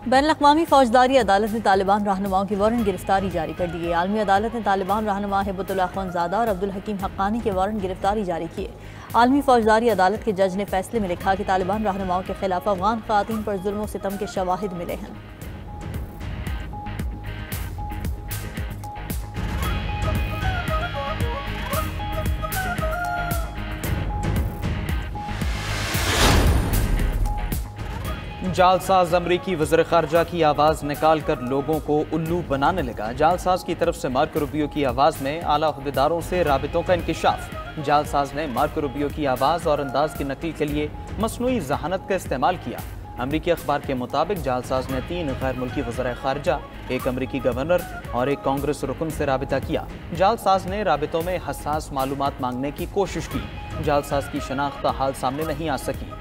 बैनुल-अक़वामी फौजदारी अदालत ने तालिबान रहनुमाओं की वारंट गिरफ्तारी जारी कर दी है। आलमी अदालत ने तालिबान रहनुमा हिब्बतुल्लाह अख़ुंज़ादा और अब्दुल हकीम हक्कानी के वारंट गिरफ्तारी जारी किए। आलमी फौजदारी अदालत के जज ने फैसले में लिखा कि तालिबान रहनुमाओं के खिलाफ अफ़गान ख़वातीन पर जुल्म व सितम के शवाहिद मिले हैं। जालसाज अमरीकी वज़ीर ख़ारजा की आवाज़ निकाल कर लोगों को उल्लू बनाने लगा। जालसाज की तरफ से मार्को रूबियो की आवाज़ में आला अहदेदारों से राबितों का इंकिशाफ। जालसाज ने मार्को रूबियो की आवाज़ और अंदाज की नकल के लिए मसनूई जहानत का इस्तेमाल किया। अमरीकी अखबार के मुताबिक जालसाज ने 3 गैर मुल्की वज़ीर ख़ारजा, एक अमरीकी गवर्नर और एक कांग्रेस रुकन से राबिता किया। जालसाज ने राबितों में हसास मालूमात मांगने की कोशिश की। जालसाज की शनाख्त हाल सामने नहीं आ सकी।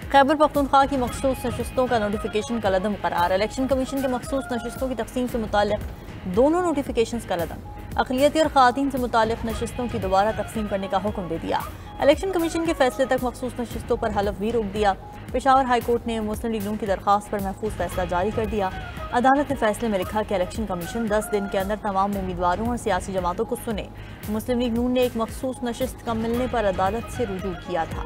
खैबर पख्तूनख्वा की मखसूस नशिस्तों का नोटिफिकेशन कलअदम करार। इलेक्शन कमीशन के मखसूस नशिस्तों की तकसीम से मुताल्लिक दोनों नोटिफिकेशन कलअदम। अक़लियती और ख़वातीन से मुताल्लिक नशिस्तों की दोबारा तकसीम करने का हुक्म दे दिया। इलेक्शन कमीशन के फैसले तक मखसूस नशिस्तों पर हलफ भी रोक दिया। पेशावर हाई कोर्ट ने मुस्लिम लीग नून की दरख्वास्त पर महफूज फैसला जारी कर दिया। अदालत ने फैसले में लिखा कि इलेक्शन कमीशन 10 दिन के अंदर तमाम उम्मीदवारों और सियासी जमातों को सुने। मुस्लिम लीग नून ने एक मखसूस नशिस्त कम मिलने पर अदालत से रुजू किया था।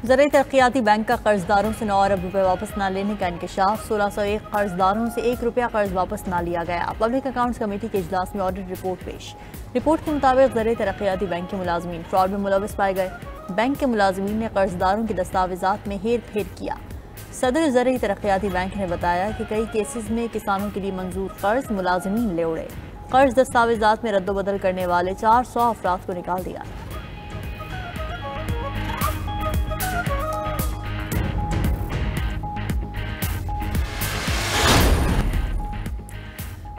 ज़राई तरक्याती बैंक का कर्जदारों से 9 अरब रुपए वापस न लेने का इंकशाफ। 1601 कर्जदारों से 1 रुपया कर्ज वापस न लिया गया। पब्लिक अकाउंट्स कमेटी के इजलास में ऑडिट रिपोर्ट पेश। रिपोर्ट के मुताबिक ज़राई तरक्याती बैंक के मुलाजमीन फ्रॉड में मुलविस पाए गए। बैंक के मुलाजमीन ने कर्जदारों के दस्तावेजात में हेर फेर किया। सदर ज़राई तरक्याती बैंक ने बताया कि कई केसेस में किसानों के लिए मंजूर कर्ज मुलाजमीन ले उड़े। कर्ज दस्तावेजात में रद्दोबदल करने वाले 400 अफराद को निकाल दिया।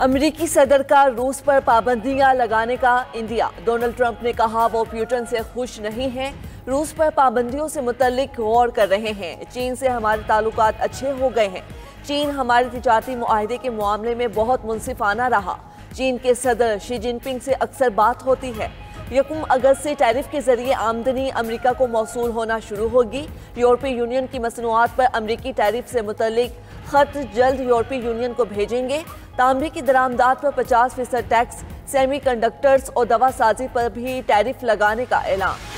अमेरिकी सदर का रूस पर पाबंदियां लगाने का इंदिया। डोनाल्ड ट्रंप ने कहा वो प्यूटन से खुश नहीं हैं, रूस पर पाबंदियों से मुतल्लिक गौर कर रहे हैं। चीन से हमारे ताल्लुकात अच्छे हो गए हैं। चीन हमारे तिजारती मुआहदे के मामले में बहुत मुनसिफाना रहा। चीन के सदर शी जिनपिंग से अक्सर बात होती है। 1 अगस्त से टैरिफ के जरिए आमदनी अमेरिका को मौसूल होना शुरू होगी। यूरोपीय यूनियन की मसनूआत पर अमेरिकी टैरिफ से मुतल्लिक खत जल्द यूरोपीय यूनियन को भेजेंगे। तांबे की दरामदात पर 50% टैक्स, सेमी कंडक्टर्स और दवा साजी पर भी टैरिफ लगाने का ऐलान।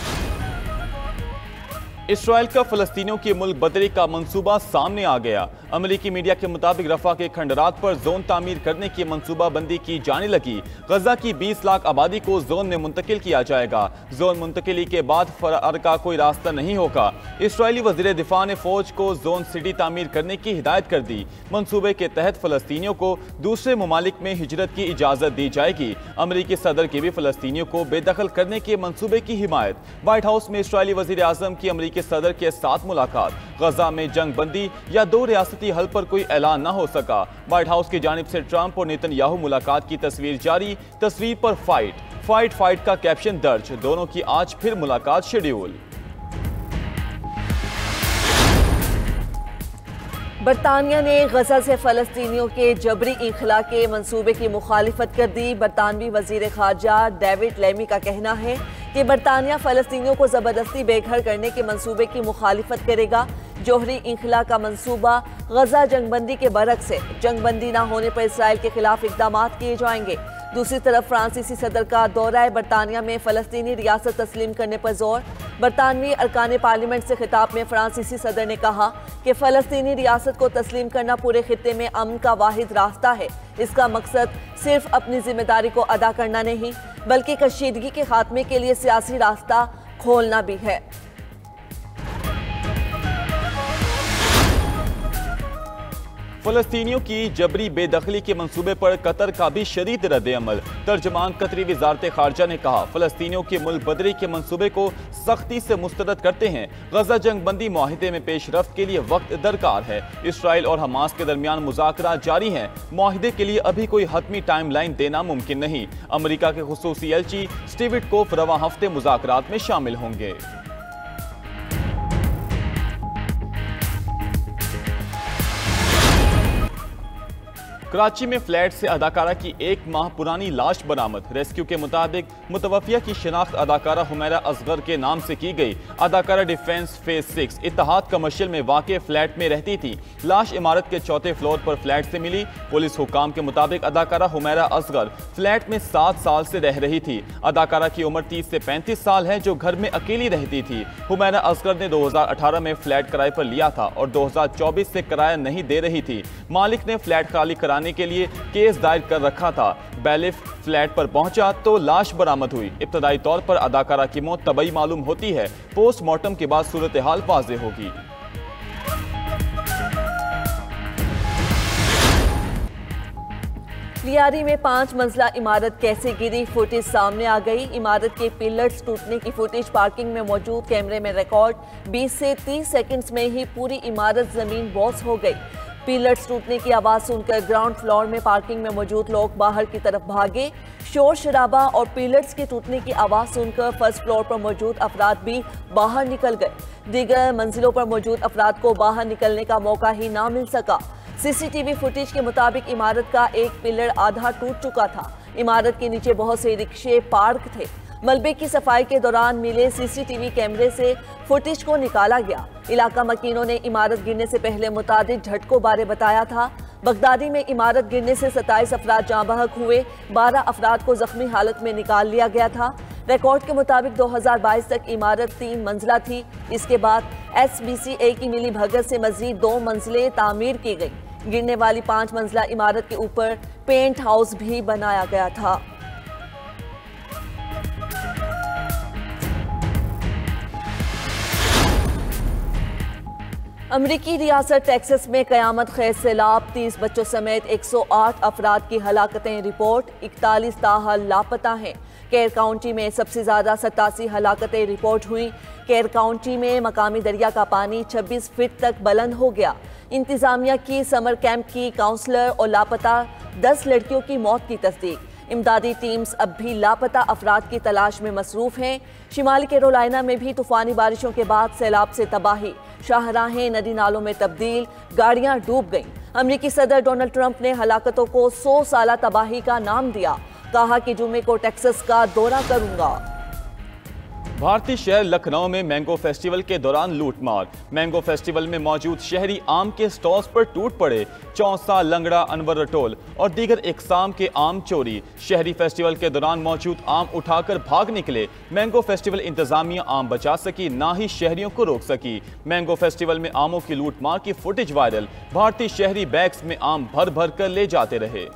इसराइल का फलस्तीनियों के मुल्क बदरी का मंसूबा सामने आ गया। अमेरिकी मीडिया के मुताबिक रफा के खंडरात पर जोन तामीर करने की मंसूबा बंदी की जाने लगी। गजा की 20 लाख आबादी को जोन में मुंतकिल किया जाएगा। जोन मुंतकिली के बाद फरार का कोई रास्ता नहीं होगा। इसराइली वजीर दिफा ने फौज को जोन सिटी तामीर करने की हिदायत कर दी। मंसूबे के तहत फलस्तीनियों को दूसरे ममालिक में हिजरत की इजाजत दी जाएगी। अमेरिकी सदर की भी फलस्तीनियों को बेदखल करने के मंसूबे की हिमायत। व्हाइट हाउस में इसराइली वजीर आजम की अमेरिकी सदर के साथ मुलाकात। गजा में जंग बंदी या 2 रियासती हल पर कोई ऐलान न हो सका। व्हाइट हाउस की जानिब से ट्रंप और नेतन्याहू मुलाकात की तस्वीर जारी। तस्वीर पर फाइट का कैप्शन दर्ज। दोनों की आज फिर मुलाकात शेड्यूल। बरतानिया ने गजा से फलस्तीनियों के जबरी इंखला के मंसूबे की मुखालिफत कर दी। बरतानवी वजीर खारजा डेविड लेमी का कहना है कि बरतानिया फलस्तीनियों को जबरदस्ती बेघर करने के मंसूबे की मुखालिफत करेगा। जोहरी इंखला का मंसूबा गजा जंगबंदी के बरक्स है। जंगबंदी न होने पर इसराइल के खिलाफ इकदाम किए जाएंगे। दूसरी तरफ फ्रांसीसी सदर का दौरा बरतानिया में फलस्तीनी रियासत तस्लीम करने पर जोर। बरतानवी अरकान पार्लियामेंट से खिताब में फ्रांसीसी सदर ने कहा कि फलस्तीनी रियासत को तस्लीम करना पूरे खित्ते में अमन का वाहिद रास्ता है। इसका मकसद सिर्फ अपनी जिम्मेदारी को अदा करना नहीं बल्कि कशीदगी के खात्मे के लिए सियासी रास्ता खोलना भी है। फलस्तीनियों की जबरी बेदखली के मंसूबे पर कतर का भी शदीद रद्द-ए-अमल। तर्जमान कतरी वजारत खारजा ने कहा फलस्तीनियों के मुल्क बदरी के मंसूबे को सख्ती से मुस्तरद करते हैं। गजा जंग बंदी मुआहिदे में पेशरफ्त के लिए वक्त दरकार है। इसराइल और हमास के दरमियान मुज़ाकरात जारी हैं। मुआहिदे के लिए अभी कोई हतमी टाइम लाइन देना मुमकिन नहीं। अमरीका के खुसूसी एलची स्टीव विटकोफ रवां हफ्ते मुज़ाकरात में शामिल होंगे। कराची में फ्लैट से अदाकारा की 1 माह पुरानी लाश बरामद। रेस्क्यू के मुताबिक मुतवफिया की शिनाख्त अदाकारा हुमैरा असगर के नाम से की गई। अदाकारा डिफेंस फेज 6 इत्तेहाद कमर्शियल में वाक़े फ्लैट में रहती थी। लाश इमारत के 4थे फ्लोर पर फ्लैट से मिली। पुलिस हुकाम के मुताबिक अदाकारा हुमैरा असगर फ्लैट में 7 साल से रह रही थी। अदाकारा की उम्र 30 से 35 साल है, जो घर में अकेली रहती थी। हुमैरा असगर ने 2018 में फ्लैट किराए पर लिया था और 2024 से किराया नहीं दे रही थी। मालिक ने फ्लैट खाली कराने के लिए केस दायर कर रखा था। बैलिफ फ्लैट पर पहुंचा तो लाश बरामद हुई। इब्तदाई तौर पर अदाकारा की मौत तबई मालूम होती है। पोस्टमार्टम के बाद सूरत हाल वाज़ेह होगी। लियारी में 5 मंजिला इमारत कैसे गिरी, फुटेज सामने आ गई। इमारत के पिलर्स टूटने की फुटेज पार्किंग में मौजूद कैमरे में रिकॉर्ड। 20 से 30 सेकंड्स में ही पूरी इमारत जमीन बोस हो गई। पिलर्स टूटने की आवाज सुनकर ग्राउंड फ्लोर में पार्किंग में मौजूद लोग बाहर की तरफ भागे। शोर शराबा और पिलर्स के टूटने की आवाज सुनकर फर्स्ट फ्लोर पर मौजूद अफराद भी बाहर निकल गए। दीगर मंजिलों पर मौजूद अफराद को बाहर निकलने का मौका ही ना मिल सका। सीसीटीवी फुटेज के मुताबिक इमारत का एक पिलर आधा टूट चुका था। इमारत के नीचे बहुत से रिक्शे पार्क थे। मलबे की सफाई के दौरान मिले सीसीटीवी कैमरे से फुटेज को निकाला गया। इलाका मकीनों ने इमारत गिरने से पहले मुतादिद झटकों बारे बताया था। बगदादी में इमारत गिरने से 27 अफराद जाँ बहक हुए। 12 अफराद को जख्मी हालत में निकाल लिया गया था। रिकॉर्ड के मुताबिक 2022 तक इमारत 3 मंजिला थी। इसके बाद SBCA की मिली भगत से मजीद 2 मंजिलें तामीर की गई। गिरने वाली 5 मंजिला इमारत के ऊपर पेंट हाउस भी बनाया गया था। अमरीकी रियासत टेक्सास में कयामत खेज सैलाब, 30 बच्चों समेत 108 अफराद की हलाकतें रिपोर्ट। 41 ताहाल लापता हैं। केर काउंटी में सबसे ज़्यादा 87 हलाकतें रिपोर्ट हुई। केर काउंटी में मकामी दरिया का पानी 26 फीट तक बुलंद हो गया। इंतजामिया की समर कैंप की काउंसलर और लापता 10 लड़कियों की मौत की तस्दीक। इमदादी टीम्स अब भी लापता अफराद की तलाश में मसरूफ हैं। शिमाली कैरोलिना में भी तूफानी बारिशों के बाद सैलाब से तबाही। शाहराहें नदी नालों में तब्दील, गाड़ियां डूब गईं। अमरीकी सदर डोनाल्ड ट्रंप ने हलाकतों को 100 साला तबाही का नाम दिया। कहा कि जुमे को टेक्सास का दौरा करूंगा। भारतीय शहर लखनऊ में मैंगो फेस्टिवल के दौरान लूटमार। मैंगो फेस्टिवल में मौजूद शहरी आम के स्टॉल्स पर टूट पड़े। चौसा, लंगड़ा, अनवर रटोल और दीगर इकसाम के आम चोरी। शहरी फेस्टिवल के दौरान मौजूद आम उठाकर भाग निकले। मैंगो फेस्टिवल इंतजामिया आम बचा सकी, ना ही शहरियों को रोक सकी। मैंगो फेस्टिवल में आमों की लूटमार की फुटेज वायरल। भारतीय शहरी बैग्स में आम भर भर कर ले जाते रहे।